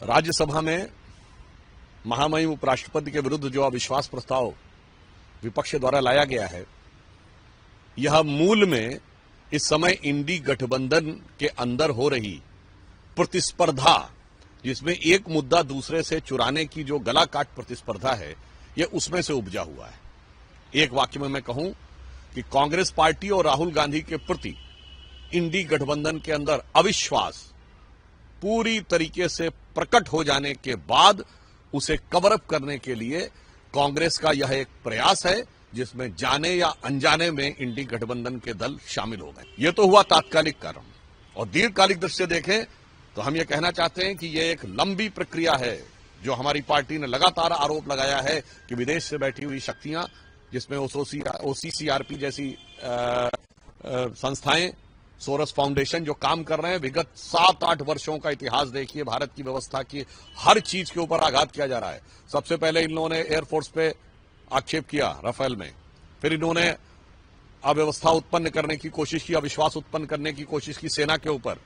राज्यसभा में महामहिम उपराष्ट्रपति के विरुद्ध जो अविश्वास प्रस्ताव विपक्ष द्वारा लाया गया है, यह मूल में इस समय इंडी गठबंधन के अंदर हो रही प्रतिस्पर्धा, जिसमें एक मुद्दा दूसरे से चुराने की जो गला काट प्रतिस्पर्धा है, यह उसमें से उपजा हुआ है। एक वाक्य में मैं कहूं कि कांग्रेस पार्टी और राहुल गांधी के प्रति इंडी गठबंधन के अंदर अविश्वास पूरी तरीके से प्रकट हो जाने के बाद उसे कवर अप करने के लिए कांग्रेस का यह एक प्रयास है, जिसमें जाने या अनजाने में इंडी गठबंधन के दल शामिल हो गए। यह तो हुआ तात्कालिक कारण, और दीर्घकालिक दृष्टि से देखें तो हम यह कहना चाहते हैं कि यह एक लंबी प्रक्रिया है। जो हमारी पार्टी ने लगातार आरोप लगाया है कि विदेश से बैठी हुई शक्तियां, जिसमें ओसीसीआरपी जैसी संस्थाएं, सोरस फाउंडेशन जो काम कर रहे हैं, विगत 7-8 वर्षों का इतिहास देखिए, भारत की व्यवस्था की हर चीज के ऊपर आघात किया जा रहा है। सबसे पहले इन लोगों ने एयरफोर्स पे आक्षेप किया राफेल में, फिर इन्होंने अव्यवस्था उत्पन्न करने की कोशिश की, अविश्वास उत्पन्न करने की कोशिश की सेना के ऊपर,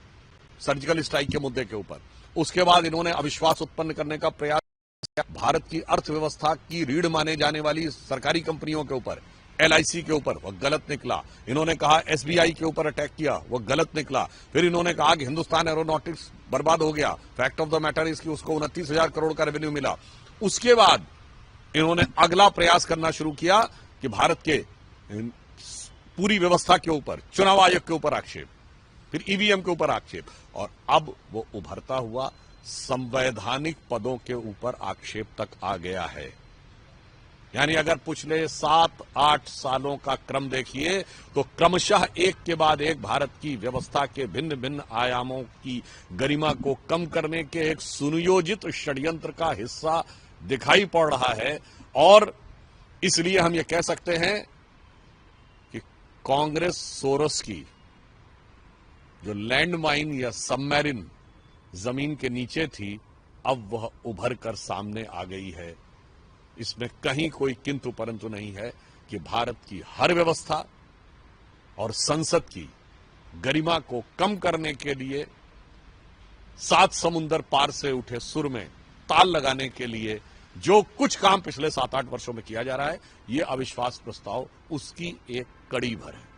सर्जिकल स्ट्राइक के मुद्दे के ऊपर। उसके बाद इन्होंने अविश्वास उत्पन्न करने का प्रयास किया भारत की अर्थव्यवस्था की रीढ़ माने जाने वाली सरकारी कंपनियों के ऊपर, एलआईसी के ऊपर, वह गलत निकला। इन्होंने कहा एसबीआई के ऊपर अटैक किया, वह गलत निकला। फिर इन्होंने कहा कि हिंदुस्तान एरोनॉटिक्स बर्बाद हो गया। Fact of the matter is कि उसको 29,000 करोड़ का रेवेन्यू मिला। उसके बाद इन्होंने अगला प्रयास करना शुरू किया कि भारत के पूरी व्यवस्था के ऊपर, चुनाव आयोग के ऊपर आक्षेप, फिर ईवीएम के ऊपर आक्षेप, और अब वो उभरता हुआ संवैधानिक पदों के ऊपर आक्षेप तक आ गया है। यानी अगर पिछले 7-8 सालों का क्रम देखिए तो क्रमशः एक के बाद एक भारत की व्यवस्था के भिन्न भिन्न आयामों की गरिमा को कम करने के एक सुनियोजित षड्यंत्र का हिस्सा दिखाई पड़ रहा है। और इसलिए हम ये कह सकते हैं कि कांग्रेस सोरस की जो लैंडमाइन या सबमरीन जमीन के नीचे थी, अब वह उभर कर सामने आ गई है। इसमें कहीं कोई किंतु परंतु नहीं है कि भारत की हर व्यवस्था और संसद की गरिमा को कम करने के लिए, 7 समुंदर पार से उठे सुर में ताल लगाने के लिए जो कुछ काम पिछले 7-8 वर्षों में किया जा रहा है, ये अविश्वास प्रस्ताव उसकी एक कड़ी भर है।